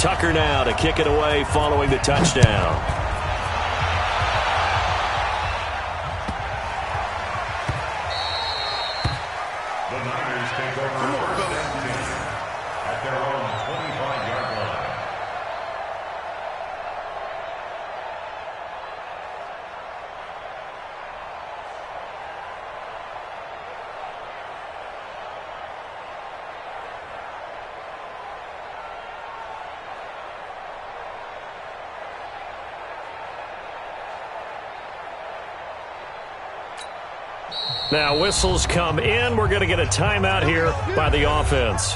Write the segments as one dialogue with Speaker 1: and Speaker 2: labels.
Speaker 1: Tucker now to kick it away following the touchdown.
Speaker 2: The Niners take over at their own 25-yard line.
Speaker 1: Now whistles come in. We're going to get a timeout here by the offense.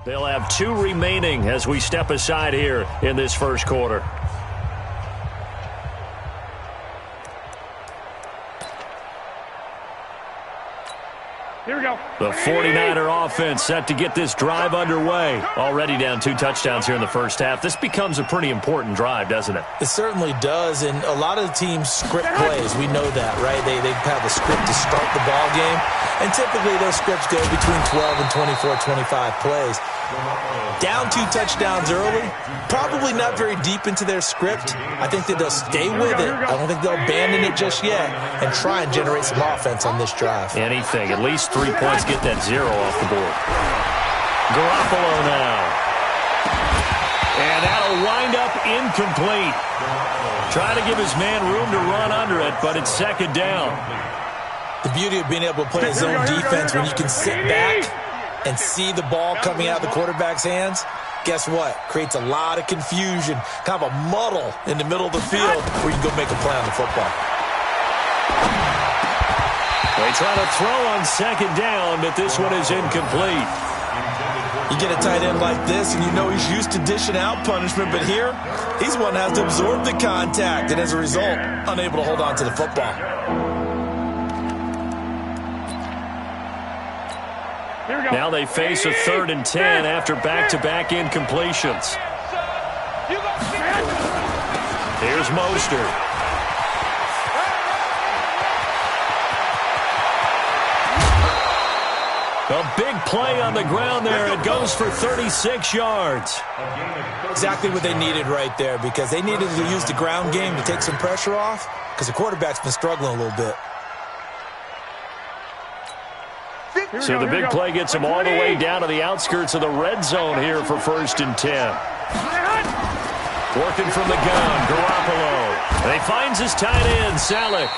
Speaker 1: They'll have 2 remaining as we step aside here in this first quarter.
Speaker 3: Here we go.
Speaker 1: The 49er offense set to get this drive underway. Already down 2 touchdowns here in the first half. This becomes a pretty important drive, doesn't it?
Speaker 4: It certainly does, and a lot of the teams script plays. We know that, right? They have a script to start the ball game, and typically those scripts go between 12 and 24, 25 plays. Down 2 touchdowns early, probably not very deep into their script. I think that they'll stay with it. I don't think they'll abandon it just yet and try and generate some offense on this drive.
Speaker 1: Anything. At least 3 points, get that 0 off the board. Garoppolo now. And that'll wind up incomplete. Trying to give his man room to run under it, but it's second down.
Speaker 4: The beauty of being able to play his own defense when you can sit back and see the ball coming out of the quarterback's hands, guess what? Creates a lot of confusion, kind of a muddle in the middle of the field where you can go make a play on the football.
Speaker 1: They try to throw on second down, but this one is incomplete.
Speaker 4: You get a tight end like this, and you know he's used to dishing out punishment, but here, he's one that has to absorb the contact, and as a result, unable to hold on to the football.
Speaker 1: Now they face a 3rd and 10 after back-to-back incompletions. Here's Mostert. A big play on the ground there. It goes for 36 yards.
Speaker 4: Exactly what they needed right there, because they needed to use the ground game to take some pressure off, because the quarterback's been struggling a little bit.
Speaker 1: So the big play gets him all the way down to the outskirts of the red zone here for 1st and 10. Working from the gun, Garoppolo. And he finds his tight end, Salek.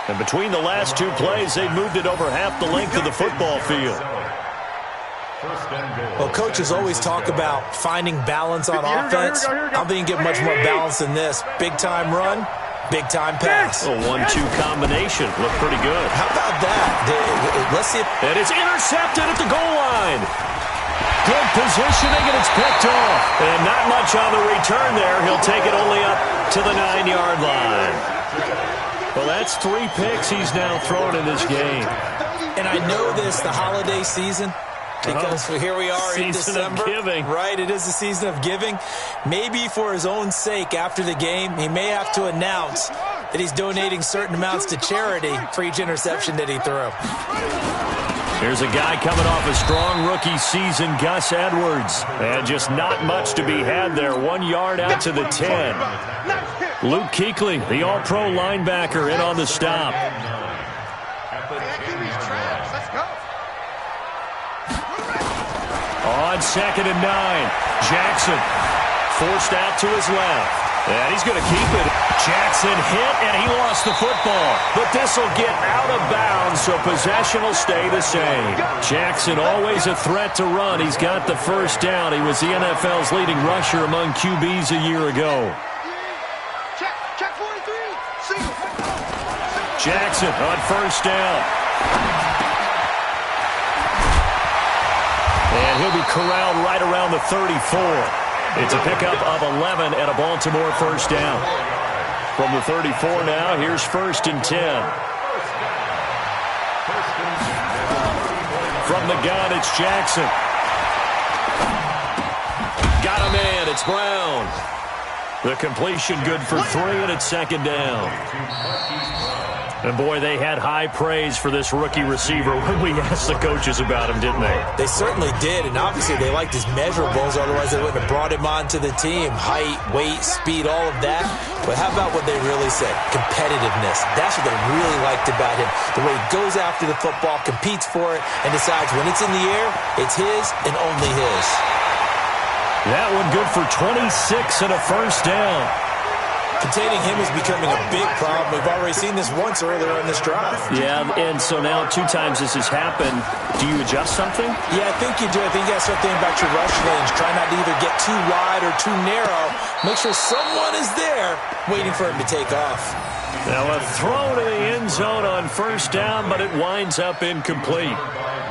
Speaker 1: And between the last 2 plays, they've moved it over half the length of the football field.
Speaker 4: Well, coaches always talk about finding balance on offense. I don't think you can get much more balance than this. Big-time run, big-time pass.
Speaker 1: A 1-2 combination. Looked pretty good.
Speaker 4: How about that? Let's see.
Speaker 1: And it's intercepted at the goal line. Good positioning, and it's picked off. And not much on the return there. He'll take it only up to the 9-yard line. Well, that's 3 picks he's now thrown in this game.
Speaker 4: And I know this, the holiday season, because here we are in December.
Speaker 1: Season of giving.
Speaker 4: Right, it is the season of giving. Maybe for his own sake after the game, he may have to announce that he's donating certain amounts to charity for each interception that he threw.
Speaker 1: Here's a guy coming off a strong rookie season, Gus Edwards. And just not much to be had there. 1 yard out to the 10. Luke Kuechly, the all-pro linebacker, in on the stop. On 2nd and 9, Jackson forced out to his left. And he's going to keep it. Jackson hit, and he lost the football. But this will get out of bounds, so possession will stay the same. Jackson always a threat to run. He's got the first down. He was the NFL's leading rusher among QBs a year ago.
Speaker 3: Check 43.
Speaker 1: Jackson on first down. And he'll be corralled right around the 34. It's a pickup of 11 and a Baltimore first down. From the 34 now, here's 1st and 10. From the gun, it's Jackson. Got a man, it's Brown. The completion good for 3, and it's 2nd down. And, boy, they had high praise for this rookie receiver when we asked the coaches about him, didn't they?
Speaker 4: They certainly did, and obviously they liked his measurables. Otherwise, they wouldn't have brought him onto the team. Height, weight, speed, all of that. But how about what they really said? Competitiveness. That's what they really liked about him. The way he goes after the football, competes for it, and decides when it's in the air, it's his and only his.
Speaker 1: That one good for 26 and a first down.
Speaker 4: Containing him is becoming a big problem. We've already seen this once earlier in this drive.
Speaker 1: Yeah, and so now 2 times this has happened. Do you adjust something?
Speaker 4: Yeah, I think you do. I think you got to start thinking about your rush lanes. Try not to either get too wide or too narrow. Make sure someone is there waiting for him to take off.
Speaker 1: Now a throw to the end zone on first down, but it winds up incomplete.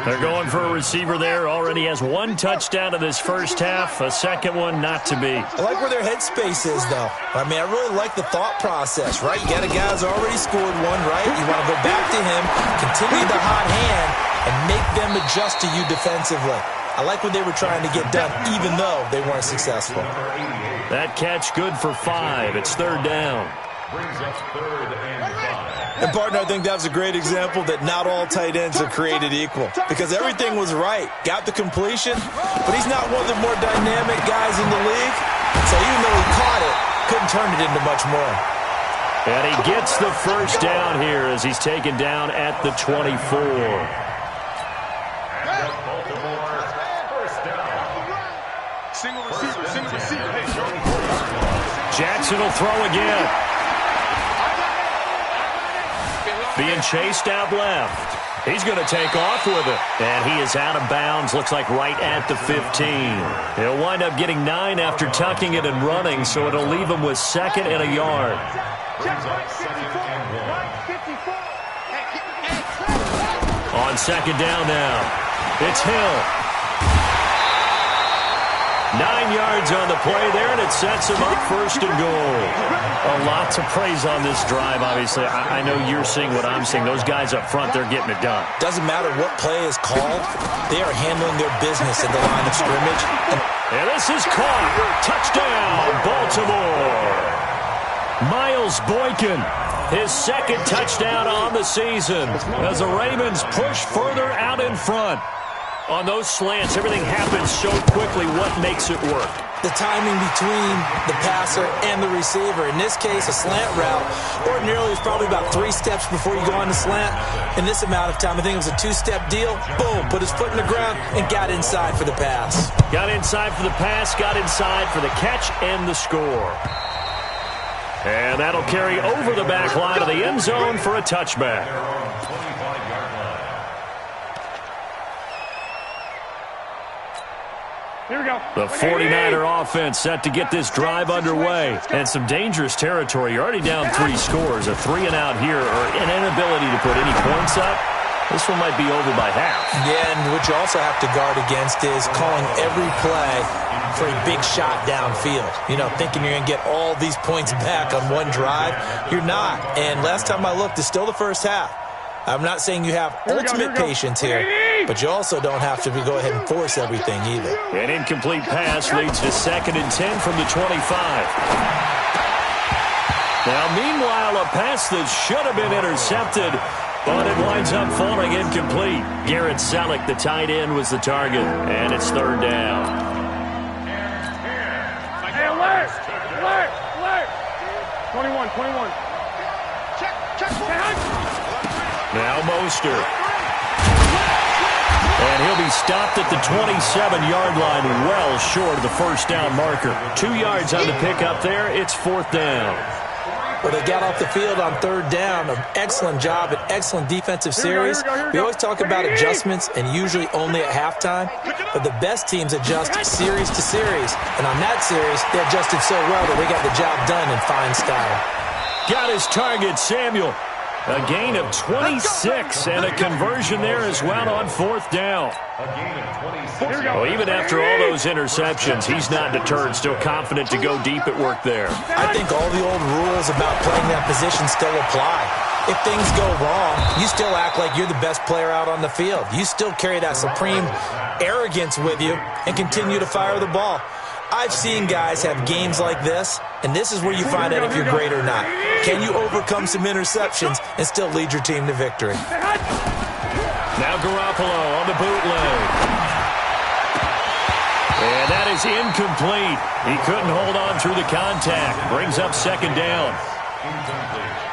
Speaker 1: They're going for a receiver there. Already has 1 touchdown in this first half. A second one not to be.
Speaker 4: I like where their headspace is, though. I mean, I really like the thought process, right? You got a guy who's already scored 1, right? You want to go back to him, continue the hot hand, and make them adjust to you defensively. I like what they were trying to get done, even though they weren't successful.
Speaker 1: That catch good for 5. It's 3rd down.
Speaker 2: Brings up 3rd and 5.
Speaker 4: And, partner, I think that was a great example that not all tight ends are created equal. Because everything was right. Got the completion, but he's not one of the more dynamic guys in the league. So even though he caught it, couldn't turn it into much more.
Speaker 1: And he gets the first down here as he's taken down at the 24.
Speaker 3: Single receiver.
Speaker 1: Jackson will throw again. Being chased out left. He's going to take off with it. And he is out of bounds, looks like right at the 15. He'll wind up getting 9 after tucking it and running, so it'll leave him with 2nd and a yard. On 2nd down now, it's Hill. 9 yards on the play there, and it sets him up 1st and goal. A lot to praise on this drive, obviously. I know you're seeing what I'm seeing. Those guys up front, they're getting it done.
Speaker 4: Doesn't matter what play is called. They are handling their business at the line of scrimmage.
Speaker 1: And this is caught. Touchdown, Baltimore. Miles Boykin, his 2nd touchdown on the season as the Ravens push further out in front. On those slants, everything happens so quickly. What makes it work?
Speaker 4: The timing between the passer and the receiver. In this case, a slant route. Ordinarily, it's probably about 3 steps before you go on the slant. In this amount of time, I think it was a 2-step deal. Boom, put his foot in the ground and got inside for the pass.
Speaker 1: Got inside for the pass, got inside for the catch and the score. And that'll carry over the back line of the end zone for a touchback.
Speaker 3: Here we go.
Speaker 1: The 49er offense set to get this drive underway. And some dangerous territory. You're already down 3 scores. A 3-and-out here or an inability to put any points up. This one might be over by half.
Speaker 4: Yeah, and what you also have to guard against is calling every play for a big shot downfield. You know, thinking you're going to get all these points back on one drive. You're not. And last time I looked, it's still the first half. I'm not saying you have ultimate patience here, but you also don't have to go ahead and force everything either.
Speaker 1: An incomplete pass leads to 2nd and 10 from the 25. Now, meanwhile, a pass that should have been intercepted, but it winds up falling incomplete. Garrett Selleck, the tight end, was the target, and it's 3rd down.
Speaker 3: Hey, alert! 21. Check.
Speaker 1: Now Mostert. And he'll be stopped at the 27-yard line, well short of the first down marker. 2 yards on the pickup there. It's 4th down.
Speaker 4: Well, they got off the field on 3rd down. An excellent job, an excellent defensive series. We always talk about adjustments and usually only at halftime. But the best teams adjust series to series. And on that series, they adjusted so well that they got the job done in fine style.
Speaker 1: Got his target, Samuel. A gain of 26 and a conversion there as well on 4th down. Well, even after all those interceptions, he's not deterred, still confident to go deep at work there.
Speaker 4: I think all the old rules about playing that position still apply. If things go wrong, you still act like you're the best player out on the field. You still carry that supreme arrogance with you and continue to fire the ball. I've seen guys have games like this, and this is where you find out if you're great or not. Can you overcome some interceptions and still lead your team to victory?
Speaker 1: Now Garoppolo on the bootleg. And that is incomplete. He couldn't hold on through the contact. Brings up 2nd down.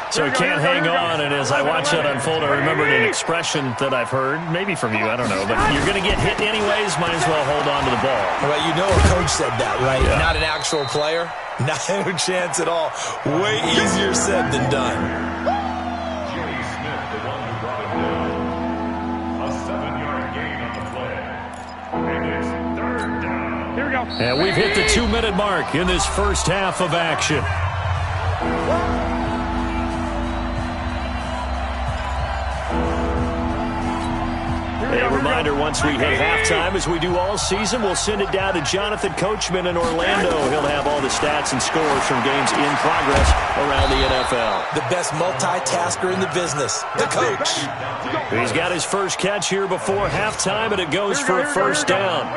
Speaker 1: So he can't hang on, and as I watch that unfold, I remembered an expression that I've heard, maybe from you, I don't know, but you're going to get hit anyways, might as well hold on to the ball.
Speaker 4: Well, you know a coach said that, right?
Speaker 1: Yeah.
Speaker 4: Not an actual player. Not a chance at all. Way easier said than done.
Speaker 2: Jimmy Smith, the one who brought him down. A 7-yard gain on the play. And it's 3rd down.
Speaker 3: Here we go.
Speaker 1: And we've hit the 2-minute mark in this first half of action. A reminder, once we hit halftime, as we do all season, we'll send it down to Jonathan Coachman in Orlando. He'll have all the stats and scores from games in progress around the NFL.
Speaker 4: The best multitasker in the business, the coach.
Speaker 1: He's got his first catch here before halftime, and it goes for a 1st down.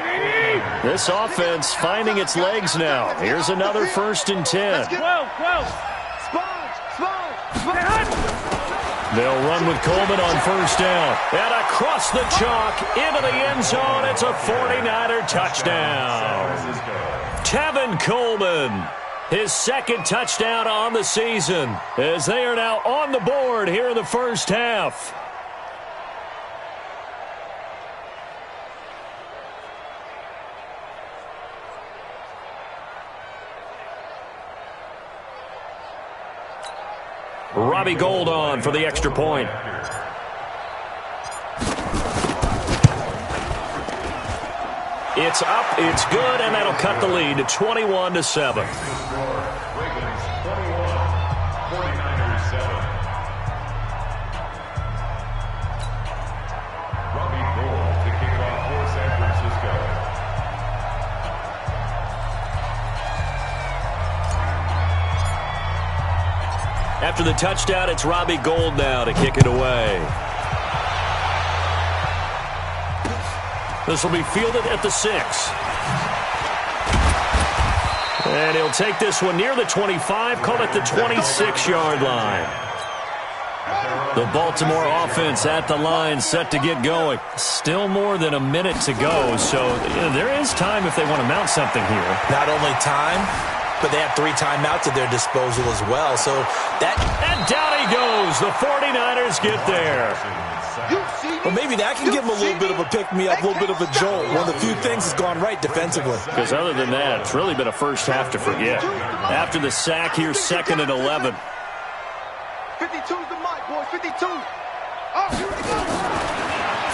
Speaker 1: This offense finding its legs now. Here's another 1st and 10.
Speaker 3: 12.
Speaker 1: They'll run with Coleman on 1st down. And across the chalk into the end zone. It's a 49er touchdown. Tevin Coleman, his 2nd touchdown on the season, as they are now on the board here in the first half. Robbie Gould on for the extra point. It's up, it's good, and that'll cut the lead to 21-7.
Speaker 2: Ravens 21, 49ers 7. Robbie Gould to kick off for San Francisco.
Speaker 1: After the touchdown, it's Robbie Gould now to kick it away. This will be fielded at the 6. And he'll take this one near the 25, call it the 26-yard line. The Baltimore offense at the line, set to get going. Still more than a minute to go, so there is time if they want to mount something here.
Speaker 4: Not only time, but they have 3 timeouts at their disposal as well. So that...
Speaker 1: And down he goes. The 49ers get there.
Speaker 4: Well, maybe that can give them a little bit of a pick-me-up, a little bit of a jolt. One of the few things has gone right defensively.
Speaker 1: Because other than that, it's really been a first half to forget. After the sack here, 2nd and 11.
Speaker 3: 52's the mic, boys. 52.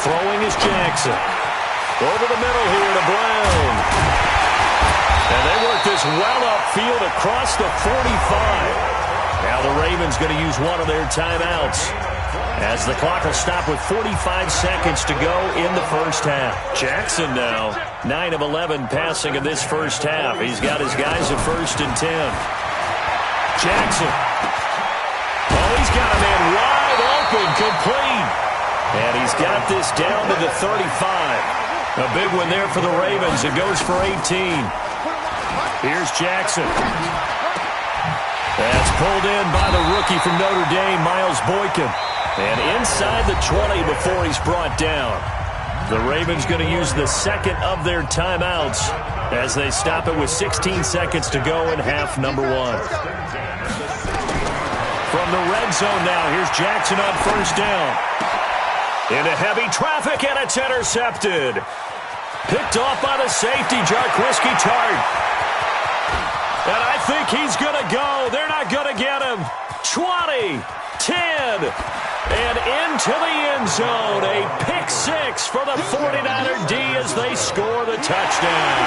Speaker 1: Throwing is Jackson. Over the middle here to Brown. And they work this well upfield across the 45. Now the Ravens going to use one of their timeouts, as the clock will stop with 45 seconds to go in the first half. Jackson now, 9 of 11 passing in this first half. He's got his guys at 1st and 10. Jackson. Oh, he's got a man wide open, complete. And he's got this down to the 35. A big one there for the Ravens. It goes for 18. Here's Jackson. That's pulled in by the rookie from Notre Dame, Miles Boykin. And inside the 20 before he's brought down. The Ravens going to use the 2nd of their timeouts as they stop it with 16 seconds to go in half number 1. From the red zone now, here's Jackson on 1st down. Into heavy traffic, and it's intercepted. Picked off by the safety, Jarquiski Tart. And I think he's going to go. They're not going to get him. 20, 10, and into the end zone. A pick 6 for the 49er D as they score the touchdown.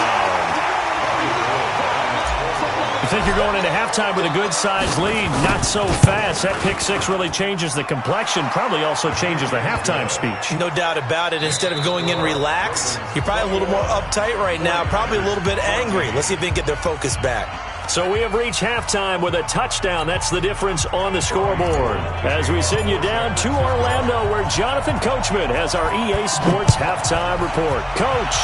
Speaker 1: think you're going into halftime with a good-sized lead. Not so fast. That pick six really changes the complexion. Probably also changes the halftime speech.
Speaker 4: No doubt about it. Instead of going in relaxed, you're probably a little more uptight right now. Probably a little bit angry. Let's see if they can get their focus back.
Speaker 1: So we have reached halftime with a touchdown. That's the difference on the scoreboard. As we send you down to Orlando, where Jonathan Coachman has our EA Sports halftime report. Coach.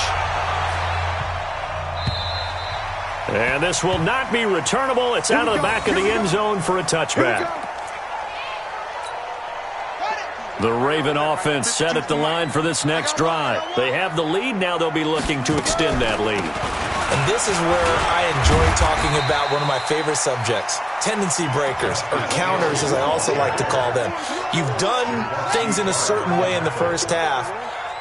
Speaker 1: And this will not be returnable. It's out of the back of the end zone for a touchback. The Raven offense set at the line for this next drive. They have the lead. Now they'll be looking to extend that lead.
Speaker 4: And this is where I enjoy talking about one of my favorite subjects, tendency breakers, or counters as I also like to call them. You've done things in a certain way in the first half,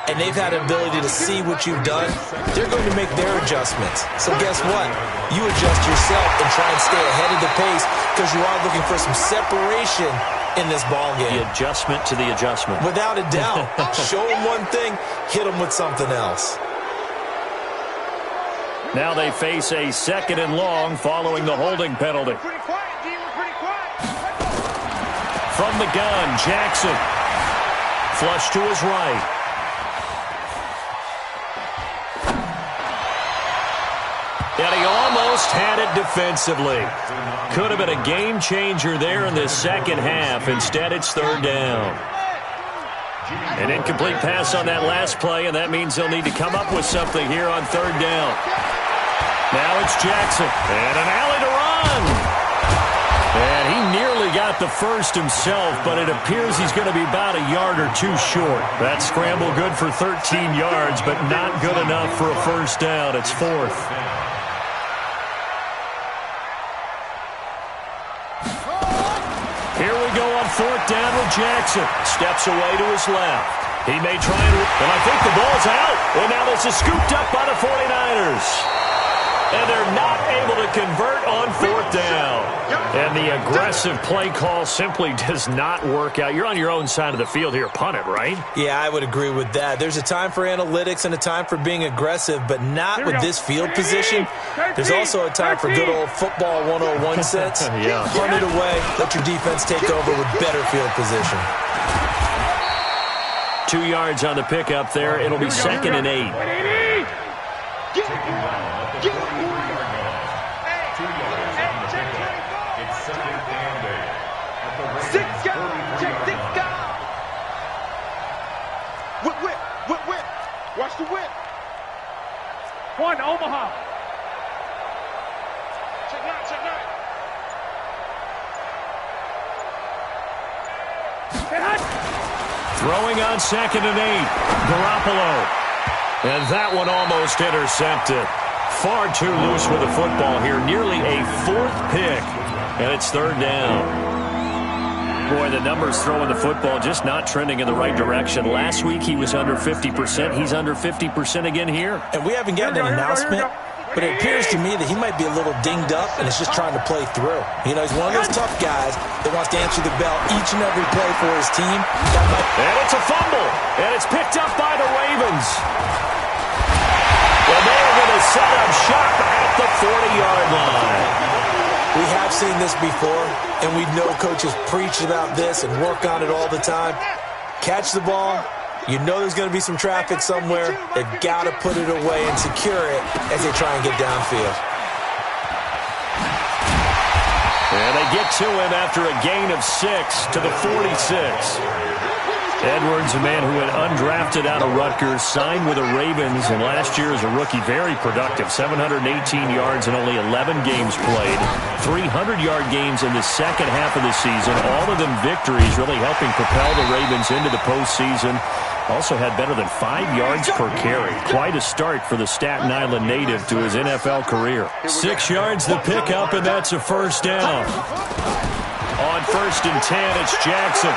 Speaker 4: and they've had an ability to see what you've done. They're going to make their adjustments. So guess what? You adjust yourself and try and stay ahead of the pace because you are looking for some separation in this ball game.
Speaker 1: The adjustment to the adjustment.
Speaker 4: Without a doubt. Show them one thing, hit them with something else.
Speaker 1: Now they face a 2nd and long following the holding penalty. From the gun, Jackson. Flush to his right. And he almost had it defensively. Could have been a game changer there in the second half. Instead, it's 3rd down. An incomplete pass on that last play, and that means they'll need to come up with something here on 3rd down. Now it's Jackson. And an alley to run. And he nearly got the first himself, but it appears he's going to be about a yard or two short. That scramble good for 13 yards, but not good enough for a first down. It's 4th. Here we go on 4th down with Jackson. Steps away to his left. He may try and I think the ball's out. And now this is scooped up by the 49ers. And they're not able to convert on 4th down. And the aggressive play call simply does not work out. You're on your own side of the field here. Punt it, right?
Speaker 4: Yeah, I would agree with that. There's a time for analytics and a time for being aggressive, but not with this field position. There's also a time for good old football 101 sense.
Speaker 1: Yeah.
Speaker 4: Punt it away. Let your defense take over with better field position.
Speaker 1: 2 yards on the pickup there. It'll be 2nd and 8.
Speaker 3: Whip. Watch the whip.
Speaker 5: One, Omaha.
Speaker 3: Check nine.
Speaker 1: Throwing on 2nd and 8. Garoppolo. And that one almost intercepted. Far too loose with the football here. Nearly a 4th pick. And it's 3rd down. Boy, the numbers throwing the football just not trending in the right direction. Last week he was under 50%. He's under 50% again here.
Speaker 4: And we haven't gotten an announcement, but it appears to me that he might be a little dinged up and is just trying to play through. You know, he's one of those tough guys that wants to answer the bell each and every play for his team.
Speaker 1: And it's a fumble. And it's picked up by the Ravens. Well, they're going to set up shop at the 40-yard line.
Speaker 4: We have seen this before, and we know coaches preach about this and work on it all the time. Catch the ball. You know there's going to be some traffic somewhere. They've got to put it away and secure it as they try and get downfield.
Speaker 1: And they get to him after a gain of 6 to the 46. Edwards, a man who had undrafted out of Rutgers, signed with the Ravens, and last year as a rookie, very productive. 718 yards in only 11 games played. 300-yard games in the second half of the season. All of them victories, really helping propel the Ravens into the postseason. Also had better than 5 yards per carry. Quite a start for the Staten Island native to his NFL career. 6 yards the pickup, and that's a first down. On 1st and 10, it's Jackson.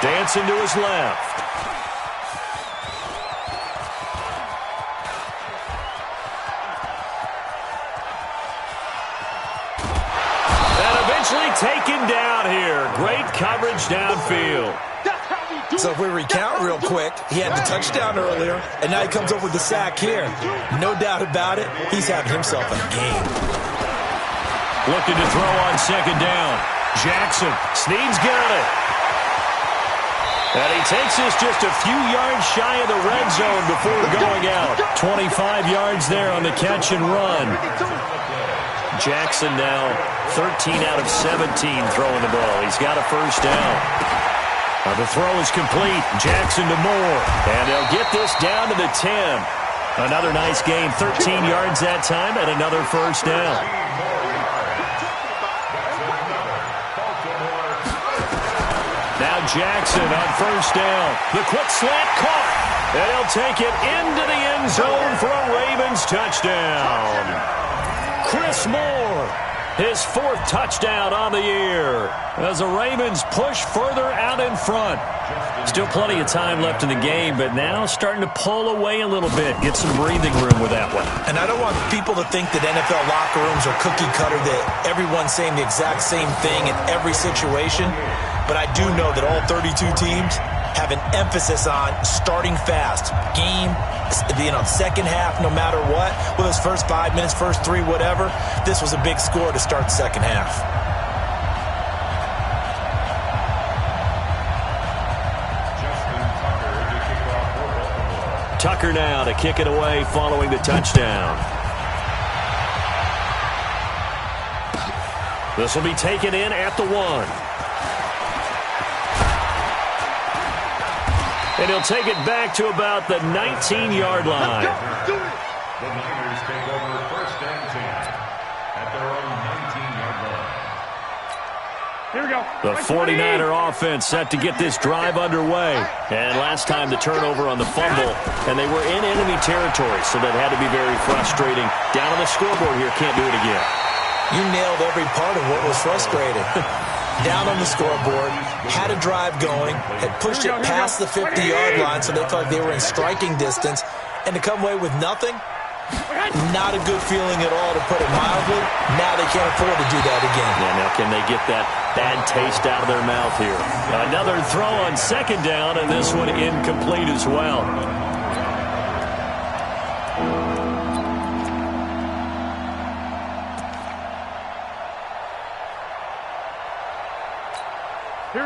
Speaker 1: Dancing to his left. And eventually taken down here. Great coverage downfield.
Speaker 3: That's how we
Speaker 4: So if we recount real quick, he had the touchdown earlier, and now he comes up with the sack here. No doubt about it, he's having himself a game.
Speaker 1: Looking to throw on second down. Jackson. Snead's got it. And he takes us just a few yards shy of the red zone before going out. 25 yards there on the catch and run. Jackson now 13 out of 17 throwing the ball. He's got a first down. The throw is complete. Jackson to Moore. And they'll get this down to the 10. Another nice gain. 13 yards that time and another first down. Now Jackson on first down. The quick slant caught. And he'll take it into the end zone for a Ravens touchdown. Chris Moore, his 4th touchdown on the year as the Ravens push further out in front. Still plenty of time left in the game, but now starting to pull away a little bit, get some breathing room with that one.
Speaker 4: And I don't want people to think that NFL locker rooms are cookie cutter, that everyone's saying the exact same thing in every situation. But I do know that all 32 teams have an emphasis on starting fast. Game, second half, no matter what. Whether it's first 5 minutes, first 3, whatever. This was a big score to start the second half.
Speaker 1: Tucker now to kick it away following the touchdown. This will be taken in at the 1. And he'll take it back to about the 19-yard line.
Speaker 2: The Niners take over first and 10 at their own 19-yard line.
Speaker 5: Here we go.
Speaker 1: The 49er offense set to get this drive underway. And last time the turnover on the fumble, and they were in enemy territory, so that had to be very frustrating. Down on the scoreboard here, can't do it again.
Speaker 4: You nailed every part of what was frustrating. Down on the scoreboard, had a drive going, had pushed it past the 50-yard line so they thought they were in striking distance, and to come away with nothing, not a good feeling at all, to put it mildly. Now they can't afford to do that again.
Speaker 1: Yeah, now can they get that bad taste out of their mouth here? Another throw on second down, and this one incomplete as well.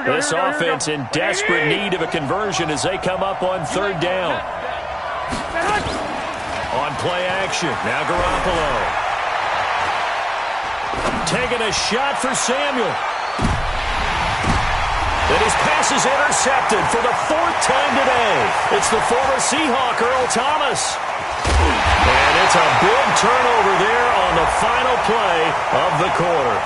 Speaker 1: This offense in desperate need of a conversion as they come up on third down. On play action, now Garoppolo. Taking a shot for Samuel. And his pass is intercepted for the 4th time today. It's the former Seahawk, Earl Thomas. And it's a big turnover there on the final play of the quarter.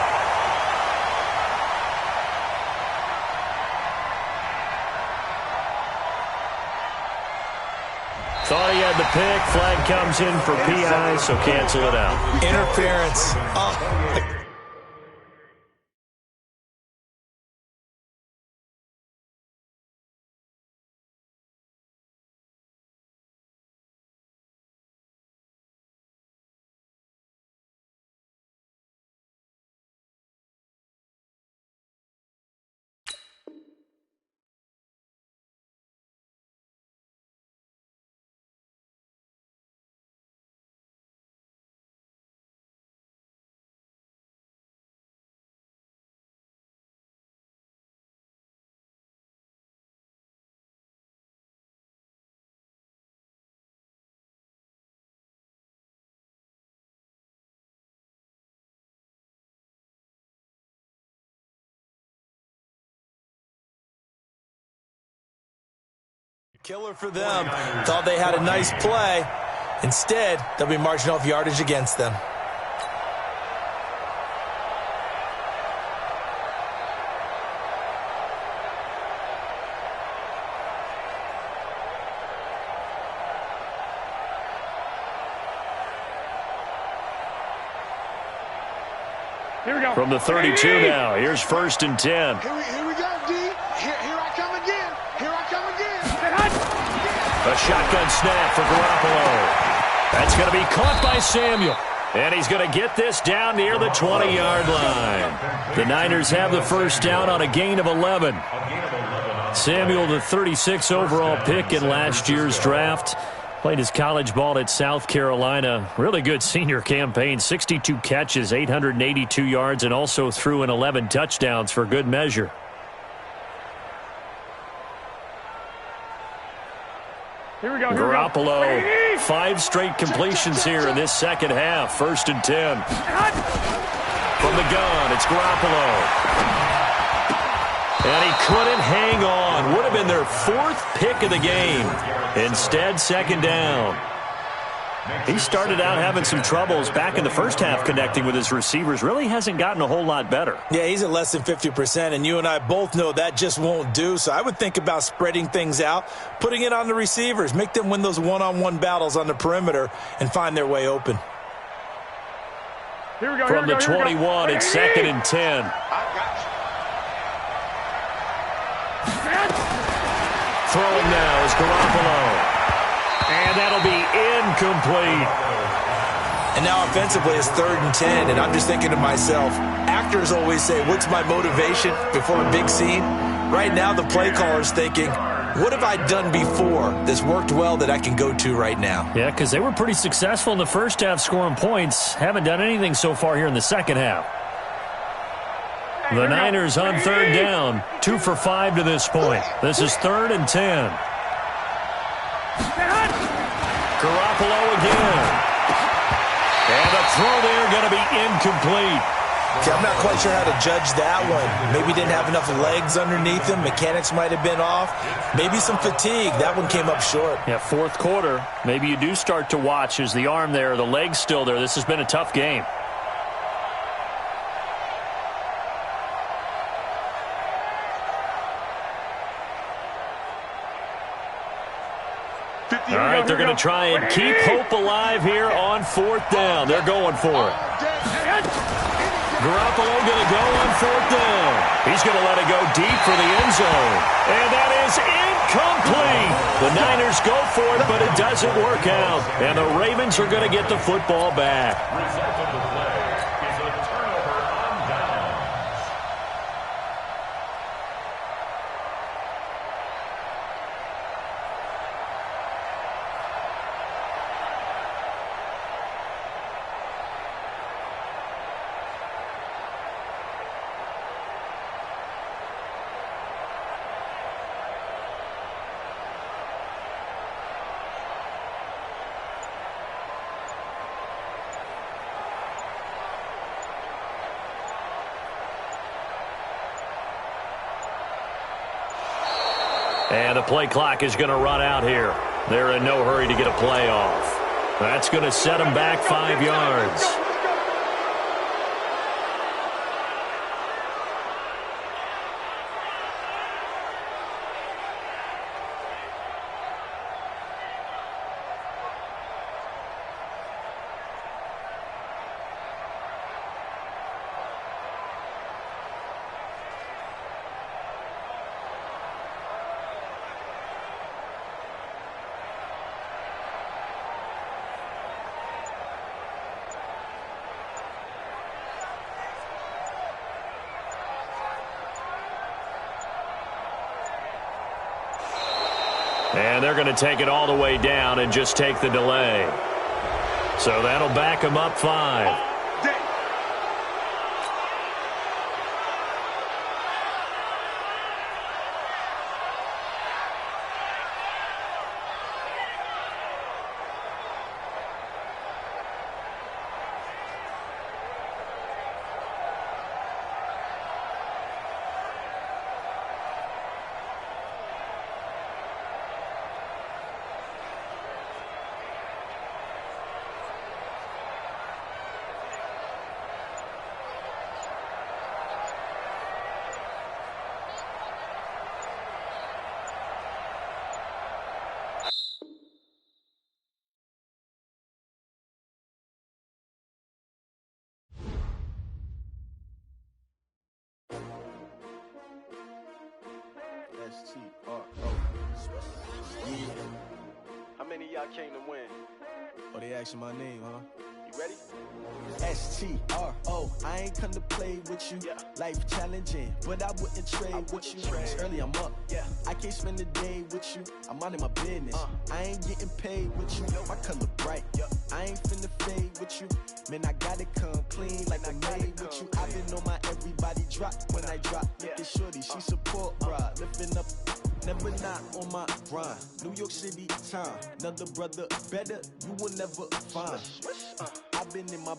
Speaker 1: Thought he had the pick. Flag comes in for PI, so cancel it out.
Speaker 4: Interference. Killer for them. Thought they had a nice play. Instead, they'll be marching off yardage against them.
Speaker 5: Here we go.
Speaker 1: From the 32 now, here's 1st and 10.
Speaker 3: Here we go, D. Here I come again. Here I come again.
Speaker 1: A shotgun snap for Garoppolo. That's going to be caught by Samuel. And he's going to get this down near the 20-yard line. The Niners have the first down on a gain of 11.
Speaker 2: A gain of 11 on
Speaker 1: Samuel, the 36 overall pick in last year's draft. Played his college ball at South Carolina. Really good senior campaign. 62 catches, 882 yards, and also threw in 11 touchdowns for good measure.
Speaker 5: Here we go.
Speaker 1: Garoppolo, 5 straight completions here in this second half. 1st and 10. From the gun, it's Garoppolo. And he couldn't hang on. Would have been their 4th pick of the game. Instead, 2nd down. He started out having some troubles back in the first half connecting with his receivers. Really hasn't gotten a whole lot better.
Speaker 4: Yeah, he's at less than 50%, and you and I both know that just won't do. So I would think about spreading things out, putting it on the receivers, make them win those one-on-one battles on the perimeter and find their way open.
Speaker 5: Here we go.
Speaker 1: From the 21, it's 2nd and 10. Throwing now is Garoppolo. And that'll be incomplete.
Speaker 4: And now offensively it's 3rd and 10, and I'm just thinking to myself, actors always say, what's my motivation before a big scene? Right now the play caller's thinking, what have I done before that's worked well that I can go to right now?
Speaker 1: Yeah, because they were pretty successful in the first half scoring points. Haven't done anything so far here in the second half. The Niners on 3rd down. 2 for 5 to this point. This is 3rd and 10. Garoppolo again. And the throw there going to be incomplete.
Speaker 4: See, I'm not quite sure how to judge that one. Maybe didn't have enough legs underneath him. Mechanics might have been off. Maybe some fatigue. That one came up short.
Speaker 1: Yeah, 4th quarter. Maybe you do start to watch as the arm there, the leg's still there. This has been a tough game. All right, they're going to try and keep hope alive here on 4th down. They're going for it. Garoppolo going to go on 4th down. He's going to let it go deep for the end zone. And that is incomplete. The Niners go for it, but it doesn't work out. And the Ravens are going to get the football back.
Speaker 2: Result of the play is a turnover on downs.
Speaker 1: And the play clock is going to run out here. They're in no hurry to get a play off. That's going to set them back 5 yards. And they're going to take it all the way down and just take the delay. So that'll back them up 5.
Speaker 6: How many of y'all came to win?
Speaker 7: Oh, they asking my name, huh?
Speaker 6: You ready?
Speaker 7: STRO, I ain't come to play with you. Life challenging, but I wouldn't trade with you. It's early, I'm up. I can't spend the day with you. I'm minding my business. I ain't getting paid with you. My color bright. I ain't finna fade with you. Man, I gotta come clean like I made with you. I've been on my everybody drop when I drop. Look at shorty, she support, bruh. Lifting up, never not on my grind. New York City time, another brother better, you will never find. I've been in my